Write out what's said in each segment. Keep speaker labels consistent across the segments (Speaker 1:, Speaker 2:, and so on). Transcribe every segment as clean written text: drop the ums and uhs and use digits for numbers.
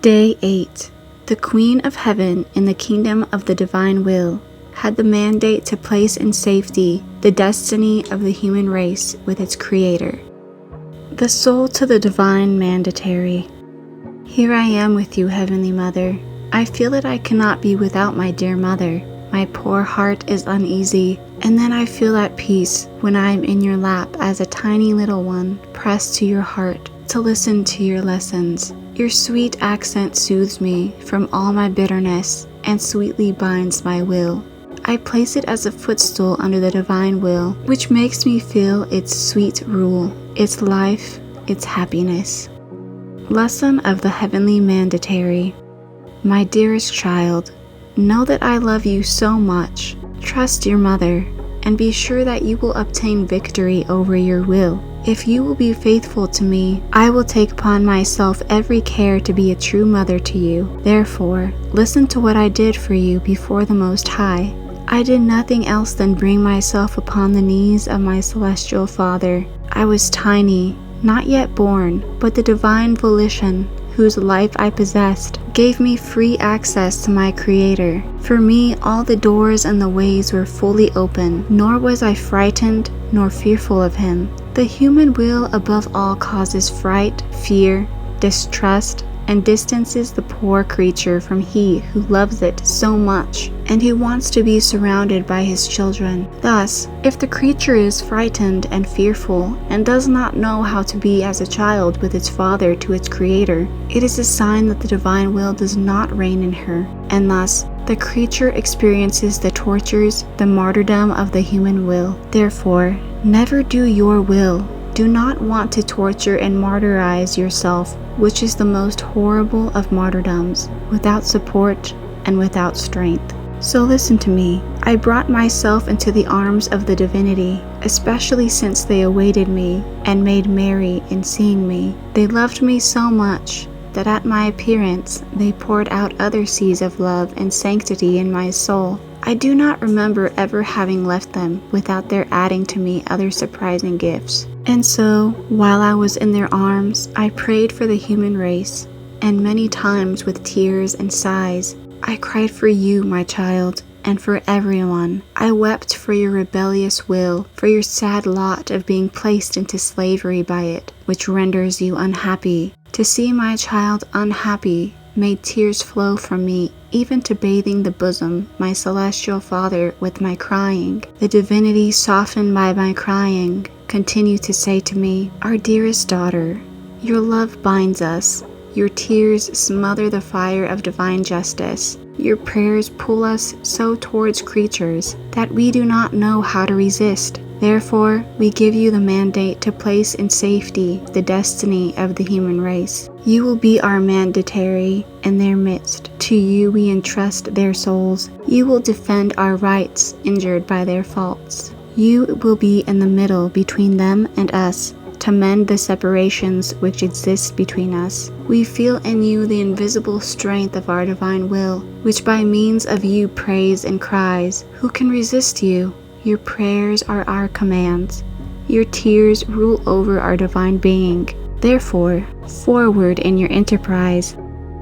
Speaker 1: Day 8. The Queen of Heaven in the Kingdom of the Divine Will had the mandate to place in safety the destiny of the human race with its Creator. The Soul to the Divine Mandatory. Here I am with you, Heavenly Mother. I feel that I cannot be without my dear Mother. My poor heart is uneasy, and then I feel at peace when I am in your lap as a tiny little one pressed to your heart to listen to your lessons. Your sweet accent soothes me from all my bitterness and sweetly binds my will. I place it as a footstool under the divine will, which makes me feel its sweet rule, its life, its happiness. Lesson of the Heavenly Mandatory. My dearest child, know that I love you so much. Trust your mother, and be sure that you will obtain victory over your will. If you will be faithful to me, I will take upon myself every care to be a true mother to you. Therefore, listen to what I did for you before the Most High. I did nothing else than bring myself upon the knees of my celestial Father. I was tiny, not yet born, but the divine volition, whose life I possessed, gave me free access to my Creator. For me, all the doors and the ways were fully open, nor was I frightened nor fearful of Him. The human will above all causes fright, fear, distrust, and distances the poor creature from He who loves it so much, and who wants to be surrounded by His children. Thus, if the creature is frightened and fearful, and does not know how to be as a child with its father to its Creator, it is a sign that the divine will does not reign in her, and thus the creature experiences the tortures, the martyrdom of the human will. Therefore, never do your will. Do not want to torture and martyrize yourself, which is the most horrible of martyrdoms, without support and without strength. So listen to me. I brought myself into the arms of the divinity, especially since they awaited me and made merry in seeing me. They loved me so much that at my appearance they poured out other seas of love and sanctity in my soul. I do not remember ever having left them without their adding to me other surprising gifts. And so, while I was in their arms, I prayed for the human race, and many times with tears and sighs, I cried for you, my child, and for everyone. I wept for your rebellious will, for your sad lot of being placed into slavery by it, which renders you unhappy. To see my child unhappy made tears flow from me, even to bathing the bosom, my celestial Father, with my crying. The divinity, softened by my crying, continued to say to me, Our dearest daughter, your love binds us. Your tears smother the fire of divine justice. Your prayers pull us so towards creatures that we do not know how to resist. Therefore, we give you the mandate to place in safety the destiny of the human race. You will be our mandatory in their midst. To you we entrust their souls. You will defend our rights injured by their faults. You will be in the middle between them and us, to mend the separations which exist between us. We feel in you the invisible strength of our divine will, which by means of you prays and cries. Who can resist you? Your prayers are our commands. Your tears rule over our divine being. Therefore, forward in your enterprise.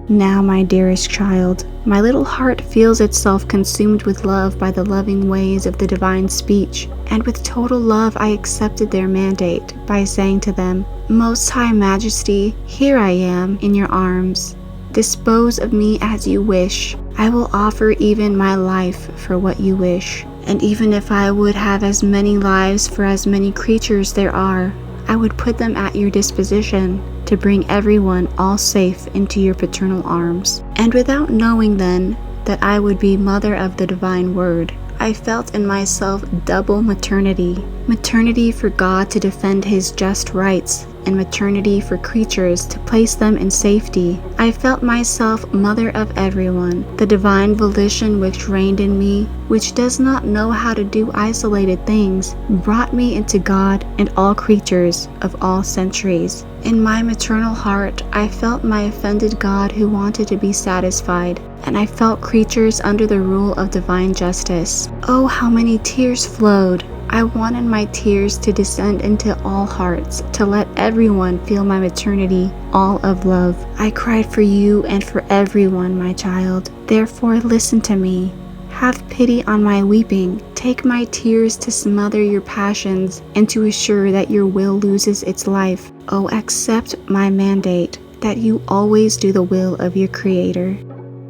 Speaker 1: Now, my dearest child, my little heart feels itself consumed with love by the loving ways of the divine speech, and with total love I accepted their mandate by saying to them, Most High Majesty, here I am in your arms. Dispose of me as you wish. I will offer even my life for what you wish. And even if I would have as many lives for as many creatures there are, I would put them at your disposition to bring everyone all safe into your paternal arms. And without knowing then that I would be mother of the divine word, I felt in myself double maternity. Maternity for God to defend His just rights, and maternity for creatures to place them in safety. I felt myself mother of everyone. The divine volition which reigned in me, which does not know how to do isolated things, brought me into God and all creatures of all centuries. In my maternal heart, I felt my offended God who wanted to be satisfied, and I felt creatures under the rule of divine justice. Oh, how many tears flowed! I wanted my tears to descend into all hearts, to let everyone feel my maternity, all of love. I cried for you and for everyone, my child. Therefore, listen to me. Have pity on my weeping. Take my tears to smother your passions and to assure that your will loses its life. Oh, accept my mandate that you always do the will of your Creator.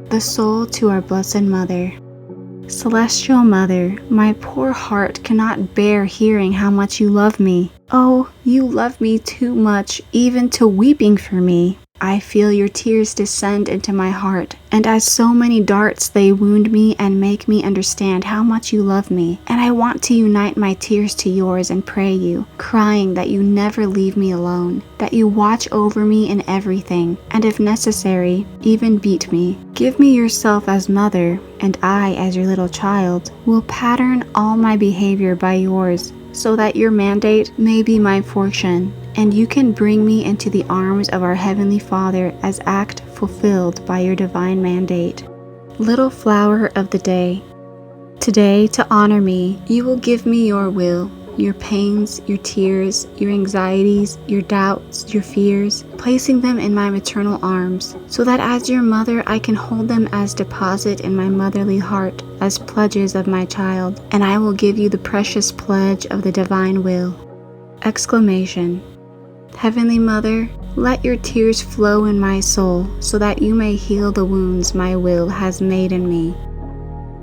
Speaker 1: The soul to our Blessed Mother. Celestial Mother, my poor heart cannot bear hearing how much you love me. Oh, you love me too much, even to weeping for me. I feel your tears descend into my heart, and as so many darts they wound me and make me understand how much you love me. And I want to unite my tears to yours and pray you, crying that you never leave me alone, that you watch over me in everything, and if necessary, even beat me. Give me yourself as mother, and I, as your little child, will pattern all my behavior by yours, so that your mandate may be my fortune, and you can bring me into the arms of our Heavenly Father as act fulfilled by your divine mandate. Little flower of the day. Today, to honor me, you will give me your will, your pains, your tears, your anxieties, your doubts, your fears, placing them in my maternal arms, so that as your mother I can hold them as deposit in my motherly heart, as pledges of my child, and I will give you the precious pledge of the divine will. Exclamation. Heavenly Mother, let your tears flow in my soul, so that you may heal the wounds my will has made in me.